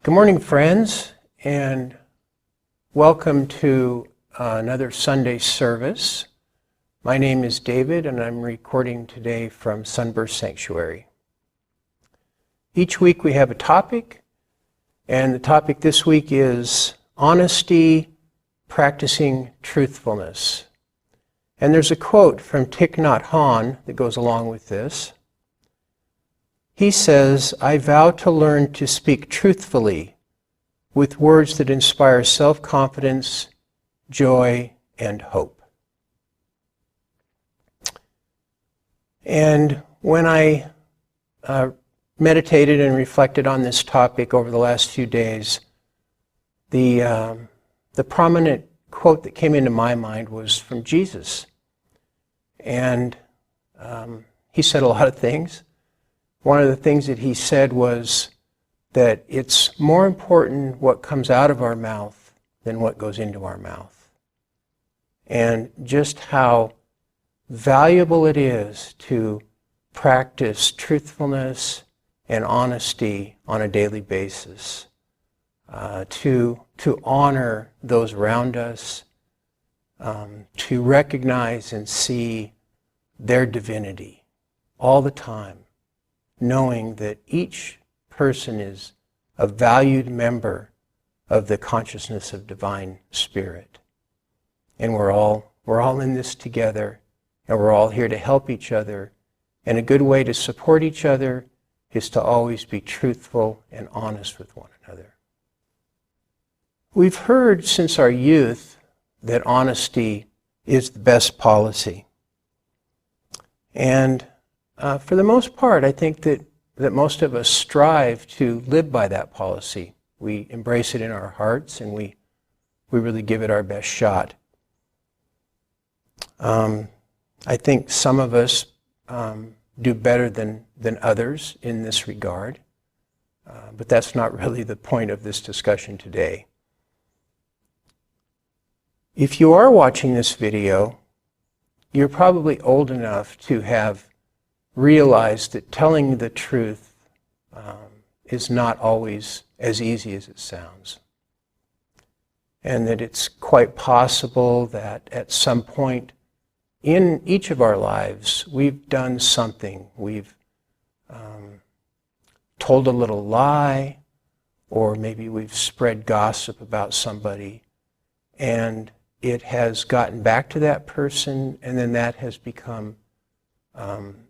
Good morning, friends, and welcome to another Sunday service. My name is David, and I'm recording today from Sunburst Sanctuary. Each week we have a topic, and the topic this week is honesty, practicing truthfulness. And there's a quote from Thich Nhat Hanh that goes along with this. He says, "I vow to learn to speak truthfully with words that inspire self-confidence, joy, and hope." And when I meditated and reflected on this topic over the last few days, the prominent quote that came into my mind was from Jesus. And he said a lot of things. One of the things that he said was that it's more important what comes out of our mouth than what goes into our mouth. And just how valuable it is to practice truthfulness and honesty on a daily basis, to honor those around us, to recognize and see their divinity all the time, knowing that each person is a valued member of the consciousness of divine spirit. And we're all in this together, and we're all here to help each other. And a good way to support each other is to always be truthful and honest with one another. We've heard since our youth that honesty is the best policy. And for the most part, I think that most of us strive to live by that policy. We embrace it in our hearts, and we really give it our best shot. I think some of us do better than others in this regard, but that's not really the point of this discussion today. If you are watching this video, you're probably old enough to have realized that telling the truth is not always as easy as it sounds. And that it's quite possible that at some point in each of our lives, we've done something. We've told a little lie, or maybe we've spread gossip about somebody, and it has gotten back to that person, and then that has become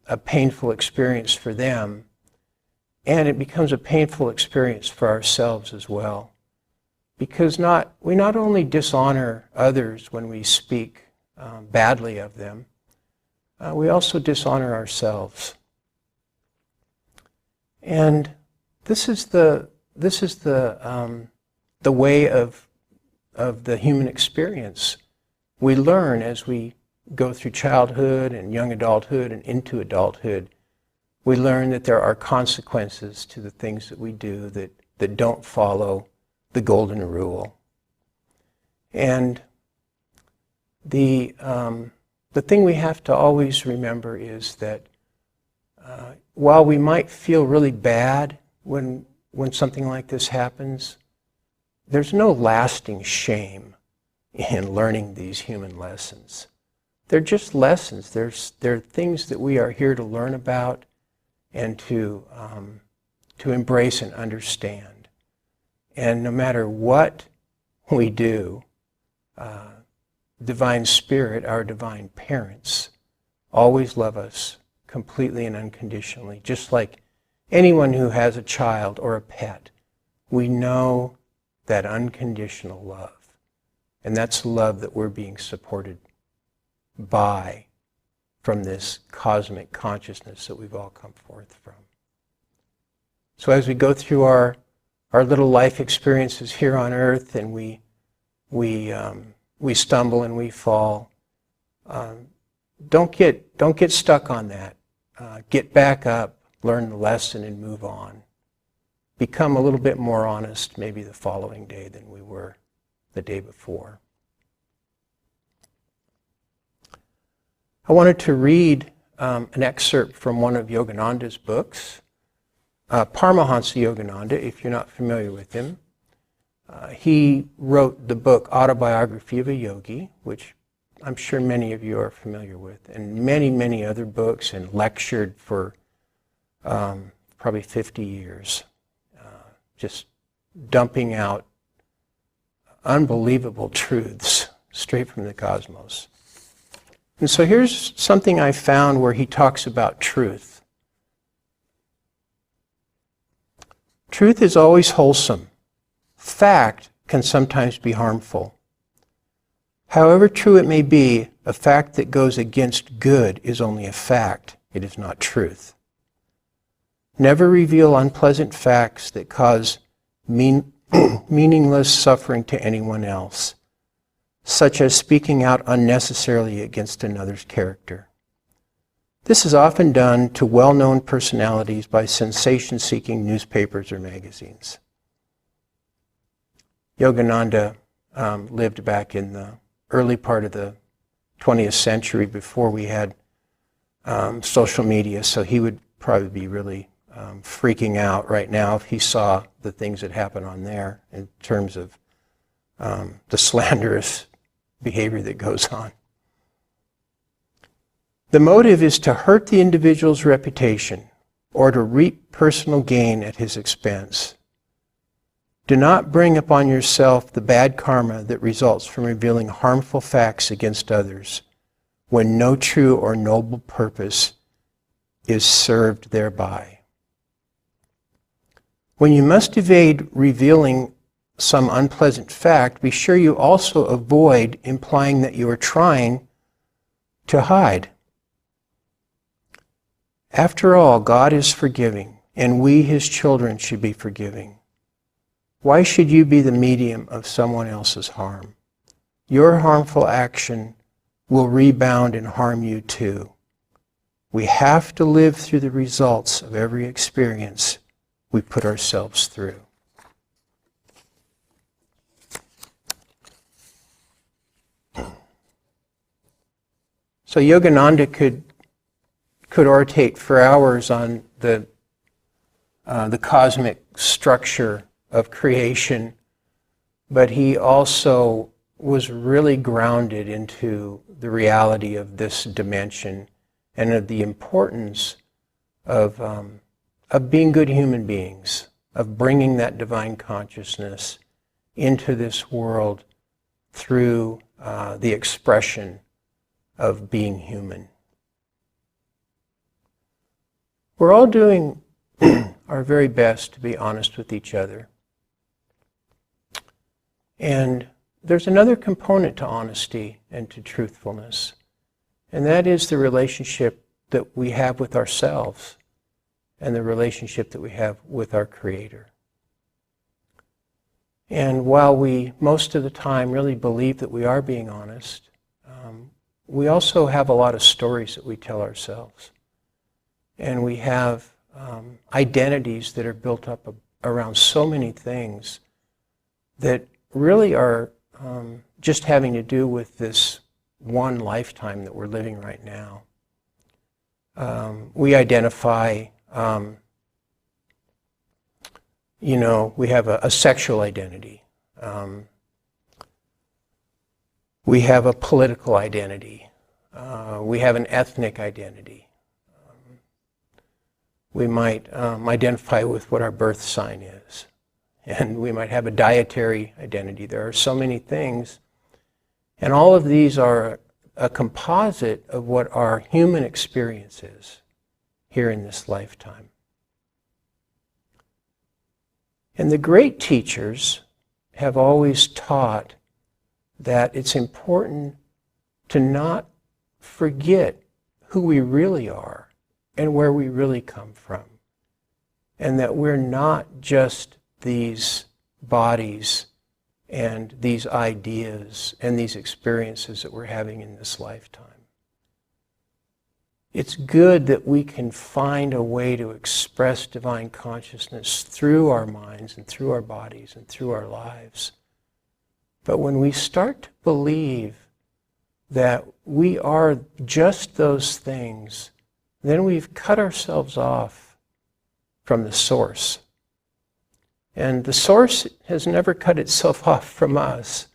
a painful experience for them, and it becomes a painful experience for ourselves as well. Because we not only dishonor others when we speak badly of them, we also dishonor ourselves. And this is the way of the human experience. We learn as we go through childhood and young adulthood and into adulthood. We learn that there are consequences to the things that we do that don't follow the golden rule. And the thing we have to always remember is that while we might feel really bad when something like this happens, there's no lasting shame in learning these human lessons. They're just lessons. They're things that we are here to learn about and to embrace and understand. And no matter what we do, Divine Spirit, our divine parents, always love us completely and unconditionally. Just like anyone who has a child or a pet, we know that unconditional love. And that's love that we're being supported by from this cosmic consciousness that we've all come forth from. So as we go through our little life experiences here on earth, and we stumble and we fall, don't get stuck on that. Get back up, learn the lesson, and move on. Become a little bit more honest maybe the following day than we were the day before. I wanted to read an excerpt from one of Yogananda's books. Paramahansa Yogananda, if you're not familiar with him. He wrote the book Autobiography of a Yogi, which I'm sure many of you are familiar with, and many, many other books, and lectured for probably 50 years, just dumping out unbelievable truths straight from the cosmos. And so here's something I found where he talks about truth. Truth is always wholesome. Fact can sometimes be harmful. However true it may be, a fact that goes against good is only a fact. It is not truth. Never reveal unpleasant facts that cause meaningless suffering to anyone else, such as speaking out unnecessarily against another's character. This is often done to well-known personalities by sensation-seeking newspapers or magazines. Yogananda lived back in the early part of the 20th century before we had social media, so he would probably be really freaking out right now if he saw the things that happen on there in terms of the slanderous behavior that goes on. The motive is to hurt the individual's reputation or to reap personal gain at his expense. Do not bring upon yourself the bad karma that results from revealing harmful facts against others when no true or noble purpose is served thereby. When you must evade revealing some unpleasant fact, be sure you also avoid implying that you are trying to hide. After all, God is forgiving, and we, His children, should be forgiving. Why should you be the medium of someone else's harm? Your harmful action will rebound and harm you too. We have to live through the results of every experience we put ourselves through. So Yogananda could orate for hours on the cosmic structure of creation, but he also was really grounded into the reality of this dimension and of the importance of being good human beings, of bringing that divine consciousness into this world through the expression of being human. We're all doing our very best to be honest with each other. And there's another component to honesty and to truthfulness, and that is the relationship that we have with ourselves and the relationship that we have with our Creator. And while we most of the time really believe that we are being honest, we also have a lot of stories that we tell ourselves. And we have identities that are built up around so many things that really are just having to do with this one lifetime that we're living right now. We identify, we have a sexual identity. We have a political identity. We have an ethnic identity. We might identify with what our birth sign is. And we might have a dietary identity. There are so many things. And all of these are a composite of what our human experience is here in this lifetime. And the great teachers have always taught that it's important to not forget who we really are and where we really come from. And that we're not just these bodies and these ideas and these experiences that we're having in this lifetime. It's good that we can find a way to express divine consciousness through our minds and through our bodies and through our lives. But when we start to believe that we are just those things, then we've cut ourselves off from the source. And the source has never cut itself off from us,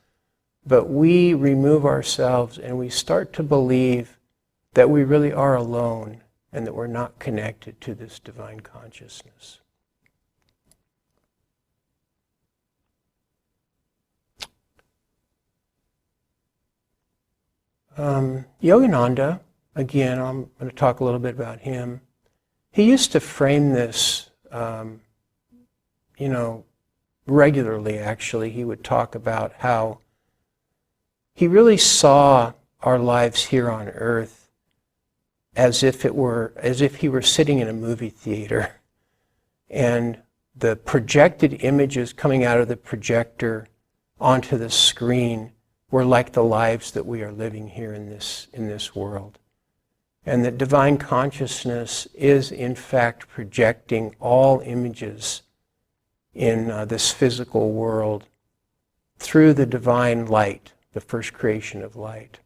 but we remove ourselves and we start to believe that we really are alone and that we're not connected to this divine consciousness. Yogananda, again, I'm going to talk a little bit about him. He used to frame this, regularly, actually. He would talk about how he really saw our lives here on earth as if he were sitting in a movie theater, and the projected images coming out of the projector onto the screen were like the lives that we are living here in this world. And that divine consciousness is in fact projecting all images in this physical world through the divine light, the first creation of light.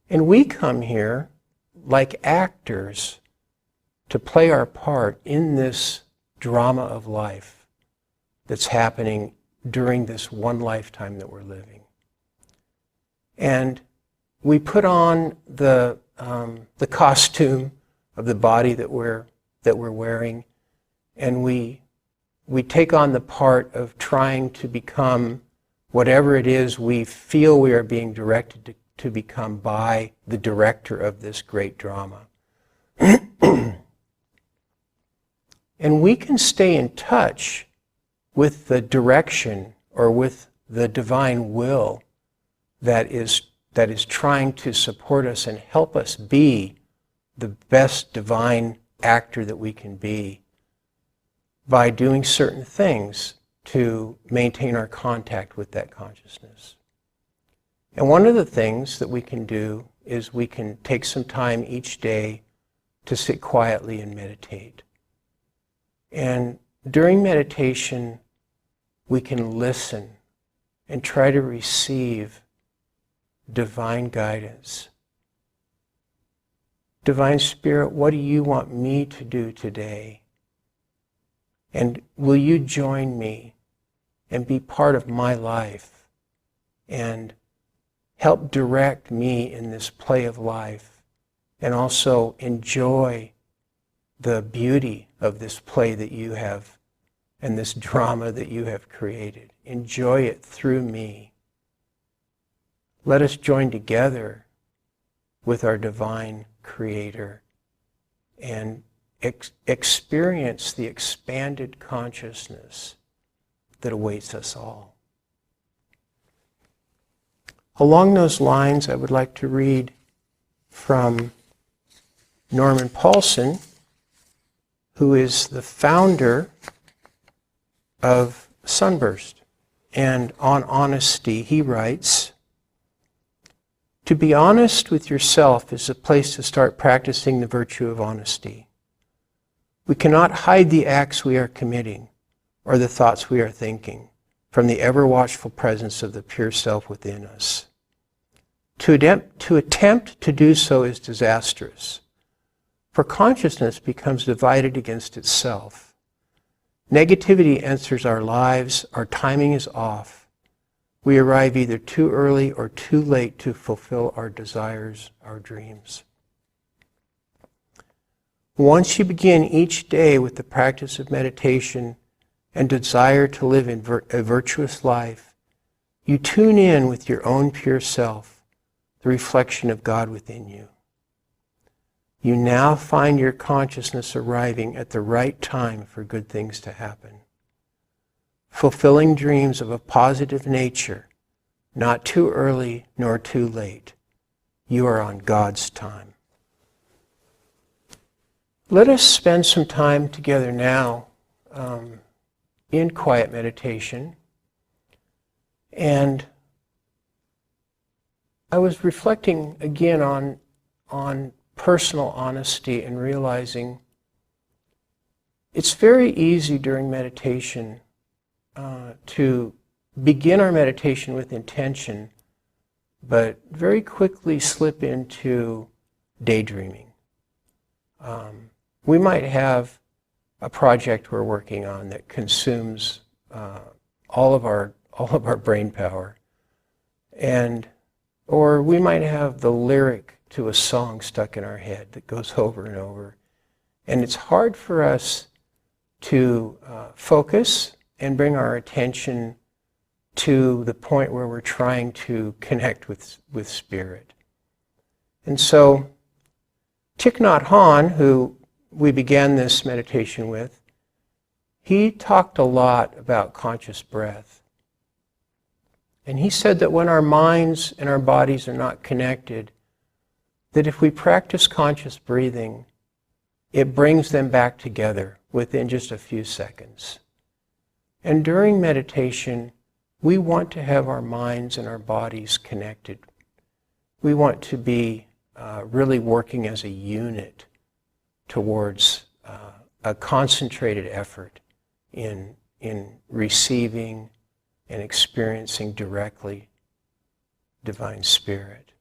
And we come here like actors to play our part in this drama of life that's happening during this one lifetime that we're living. And we put on the costume of the body that we're wearing, and we take on the part of trying to become whatever it is we feel we are being directed to become by the director of this great drama. And we can stay in touch with the direction or with the divine will that is trying to support us and help us be the best divine actor that we can be by doing certain things to maintain our contact with that consciousness. And one of the things that we can do is we can take some time each day to sit quietly and meditate. And during meditation, we can listen and try to receive divine guidance. Divine Spirit, what do you want me to do today? And will you join me and be part of my life and help direct me in this play of life, and also enjoy the beauty of this play that you have and this drama that you have created. Enjoy it through me. Let us join together with our divine Creator and experience the expanded consciousness that awaits us all. Along those lines, I would like to read from Norman Paulson, who is the founder of Sunburst. And on honesty, he writes, "To be honest with yourself is a place to start practicing the virtue of honesty. We cannot hide the acts we are committing or the thoughts we are thinking from the ever-watchful presence of the pure self within us. To attempt to do so is disastrous, for consciousness becomes divided against itself. Negativity enters our lives, our timing is off. We arrive either too early or too late to fulfill our desires, our dreams. Once you begin each day with the practice of meditation and desire to live in a virtuous life, you tune in with your own pure self, the reflection of God within you. You now find your consciousness arriving at the right time for good things to happen. Fulfilling dreams of a positive nature, not too early nor too late. You are on God's time." Let us spend some time together now in quiet meditation. And I was reflecting again on personal honesty and realizing it's very easy during meditation to begin our meditation with intention, but very quickly slip into daydreaming. we might have a project we're working on that consumes all of our brain power, or we might have the lyric to a song stuck in our head that goes over and over, and it's hard for us to focus and bring our attention to the point where we're trying to connect with Spirit. And so Thich Nhat Hanh, who we began this meditation with, he talked a lot about conscious breath. And he said that when our minds and our bodies are not connected, that if we practice conscious breathing, it brings them back together within just a few seconds. And during meditation, we want to have our minds and our bodies connected. We want to be really working as a unit towards a concentrated effort in receiving and experiencing directly Divine Spirit.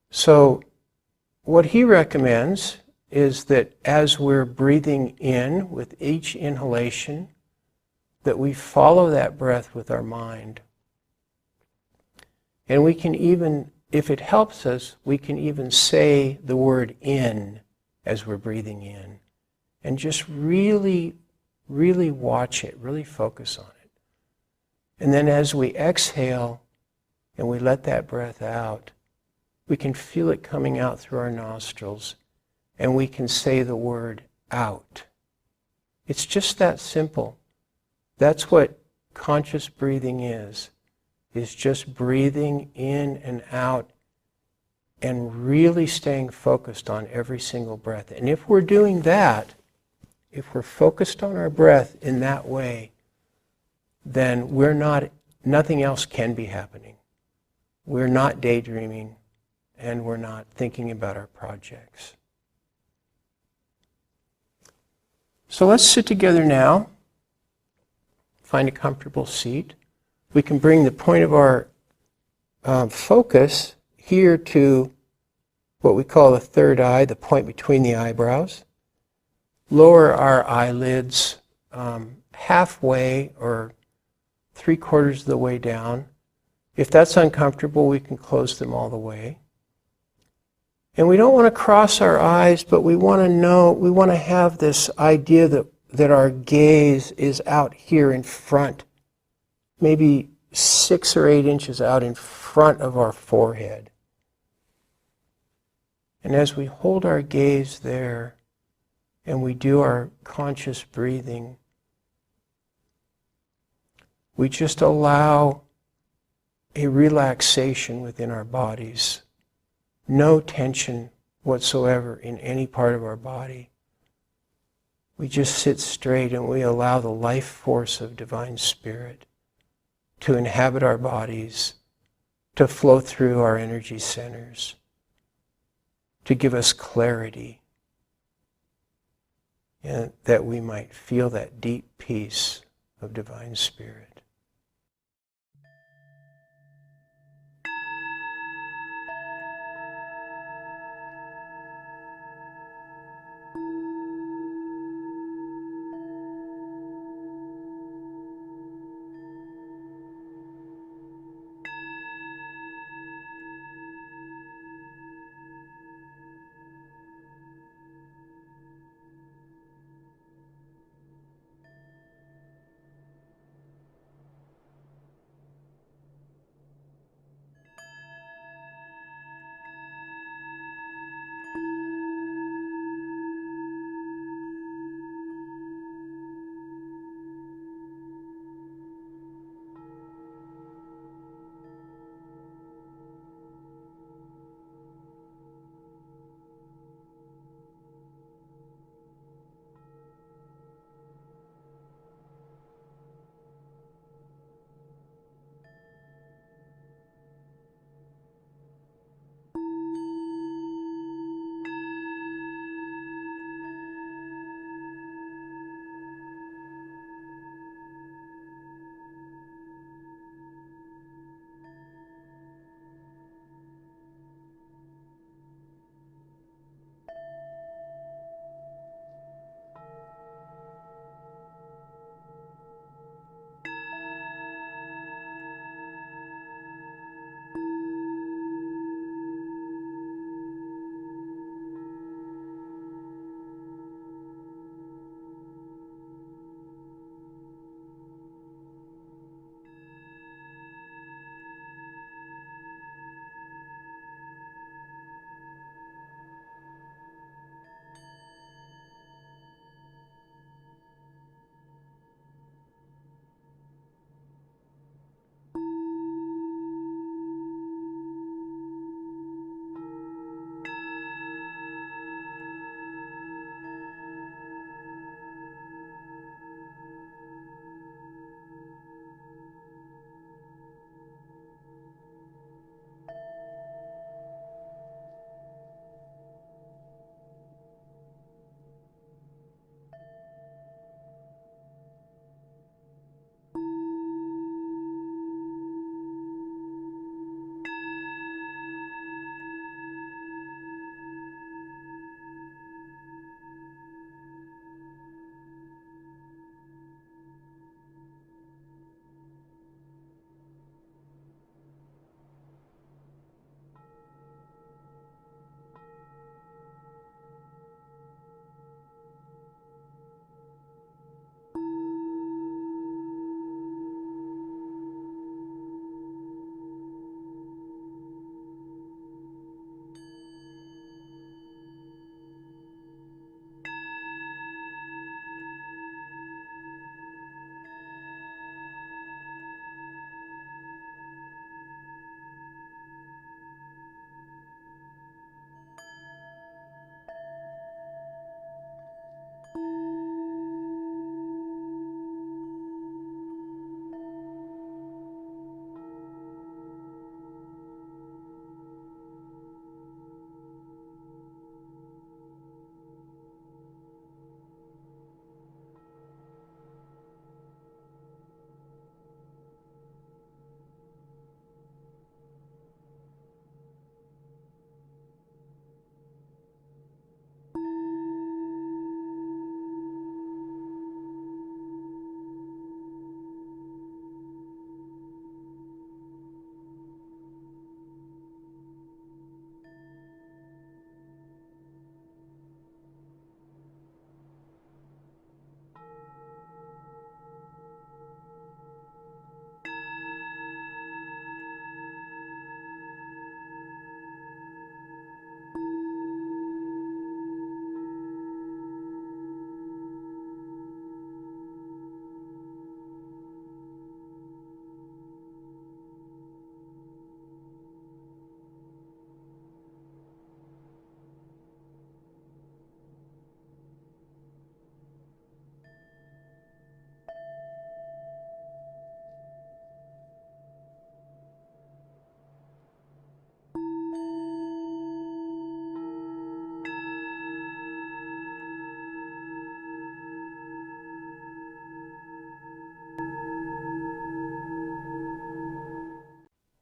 So what he recommends is that as we're breathing in with each inhalation, that we follow that breath with our mind. And we can even, if it helps us, we can even say the word in as we're breathing in. And just really, really watch it, really focus on it. And then as we exhale and we let that breath out, we can feel it coming out through our nostrils, and we can say the word out. It's just that simple. That's what conscious breathing is just breathing in and out and really staying focused on every single breath. And if we're doing that, if we're focused on our breath in that way, then nothing else can be happening. We're not daydreaming, and we're not thinking about our projects. So let's sit together now. Find a comfortable seat. We can bring the point of our focus here to what we call the third eye, the point between the eyebrows. Lower our eyelids halfway or 3/4 of the way down. If that's uncomfortable, we can close them all the way. And we don't want to cross our eyes, but we want to have this idea that our gaze is out here in front, maybe 6 or 8 inches out in front of our forehead. And as we hold our gaze there and we do our conscious breathing, we just allow a relaxation within our bodies. No tension whatsoever in any part of our body. We just sit straight and we allow the life force of Divine Spirit to inhabit our bodies, to flow through our energy centers, to give us clarity, and that we might feel that deep peace of Divine Spirit.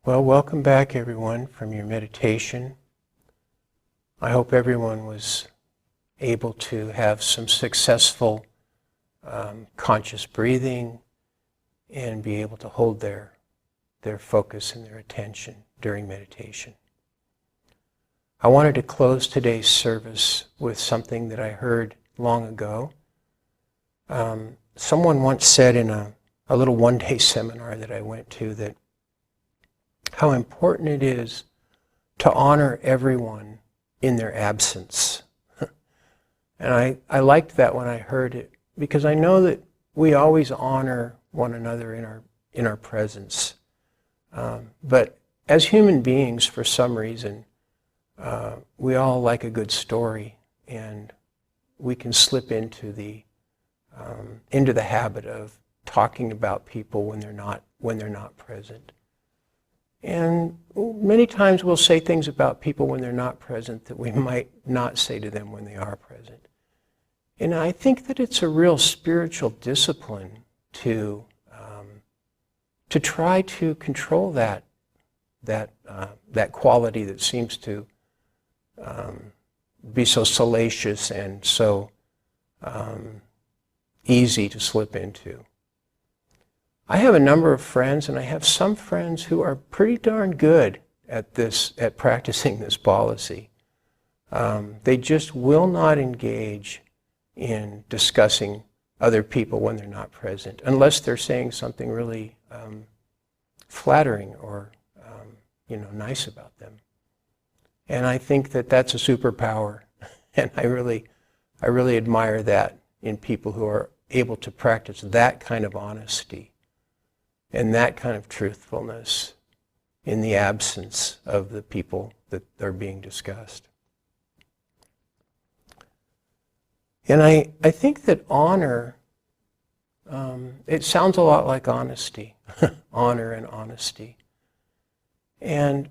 Well, welcome back everyone from your meditation. I hope everyone was able to have some successful conscious breathing and be able to hold their focus and their attention during meditation. I wanted to close today's service with something that I heard long ago. Someone once said in a little one-day seminar that I went to that how important it is to honor everyone in their absence. And I liked that when I heard it, because I know that we always honor one another in our presence. But as human beings, for some reason, we all like a good story, and we can slip into the habit of talking about people when they're not present. And many times we'll say things about people when they're not present that we might not say to them when they are present. And I think that it's a real spiritual discipline to try to control that quality that seems to be so salacious and so easy to slip into. I have a number of friends, and I have some friends who are pretty darn good at practicing this policy. They just will not engage in discussing other people when they're not present, unless they're saying something really flattering or nice about them. And I think that that's a superpower, and I really admire that in people who are able to practice that kind of honesty and that kind of truthfulness in the absence of the people that are being discussed. And I think that honor, it sounds a lot like honesty, honor and honesty. And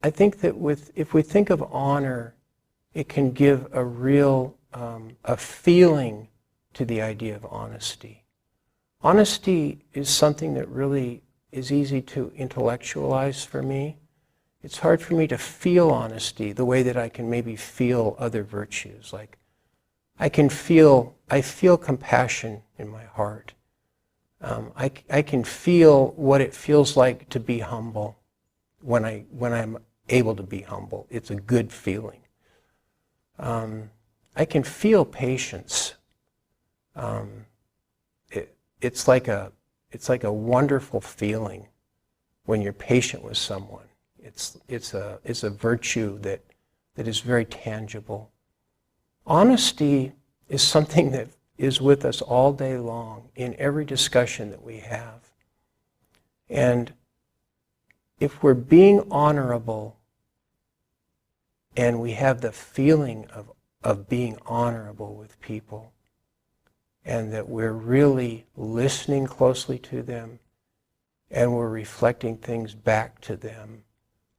I think that if we think of honor, it can give a real a feeling to the idea of honesty. Honesty is something that really is easy to intellectualize for me. It's hard for me to feel honesty the way that I can maybe feel other virtues. Like I feel compassion in my heart. I can feel what it feels like to be humble when I'm able to be humble. It's a good feeling. I can feel patience. It's like a wonderful feeling when you're patient with someone. It's a virtue that is very tangible. Honesty is something that is with us all day long in every discussion that we have. And if we're being honorable and we have the feeling of being honorable with people, and that we're really listening closely to them, and we're reflecting things back to them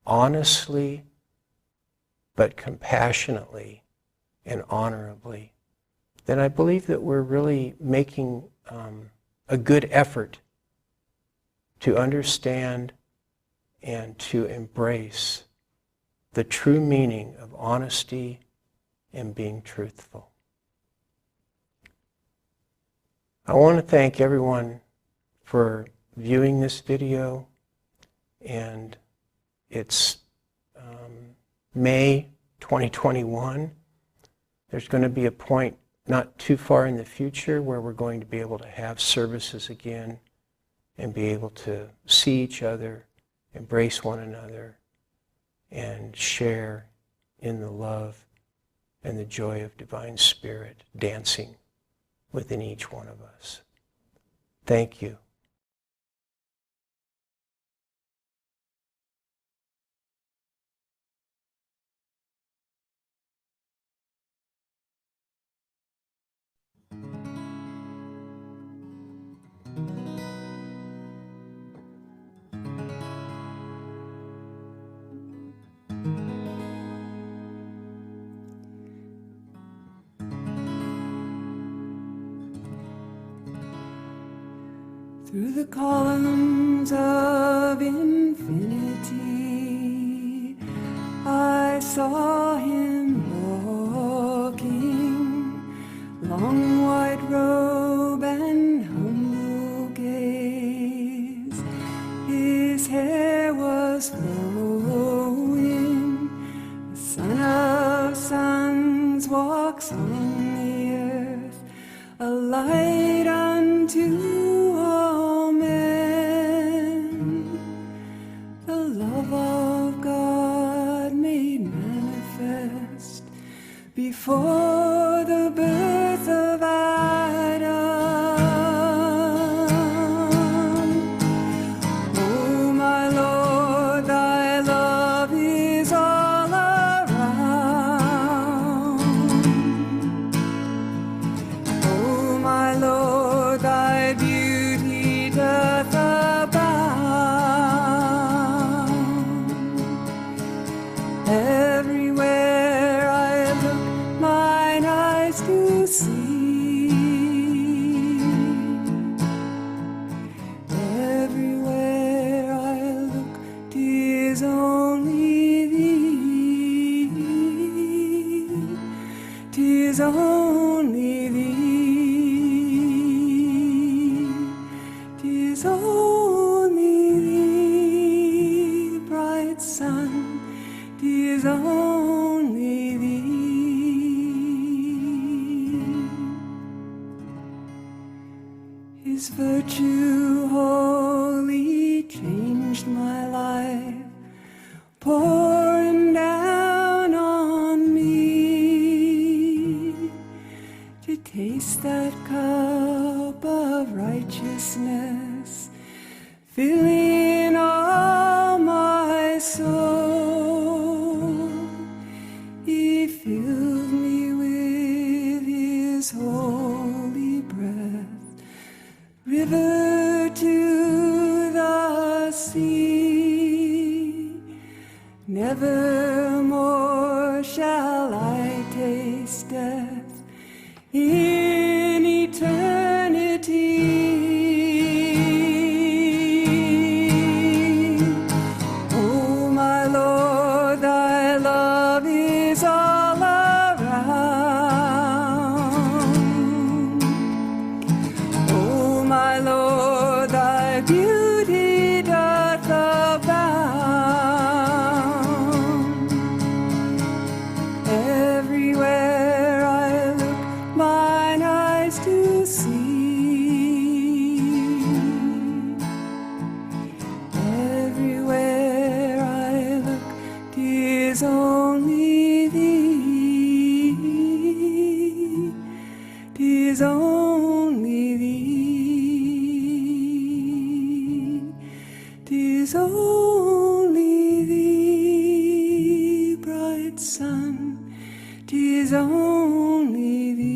honestly, but compassionately and honorably, then I believe that we're really making a good effort to understand and to embrace the true meaning of honesty and being truthful. I want to thank everyone for viewing this video, and it's May 2021. There's going to be a point not too far in the future where we're going to be able to have services again and be able to see each other, embrace one another, and share in the love and the joy of Divine Spirit dancing within each one of us. Thank you. Through the columns of infinity, saw him walking, long white robe and humble gaze. His hair was flowing, the Son of Sons walks on the earth, a light unto all men. The love of God made manifest before the birth of Adam. Oh, my Lord, thy love is all around. Oh, my Lord, thy beauty doth abound. Everywhere I look, mine eyes do see. Everywhere I look, 'tis only thee. 'Tis only thee. 'Tis only thee, bright sun. 'Tis only thee. His virtue wholly changed my life, pouring down on me to taste that cup of righteousness, filling all my soul. He filled me with his holy breath, river to the sea. Never more shall I taste death in eternity. Oh, my Lord, thy love is all around. Oh, my Lord, thy beauty doth abound. Everywhere I look, mine eyes do see. Everywhere I look, 'tis only thee. 'Tis only thee. 'Tis only thee, bright sun. 'Tis only thee.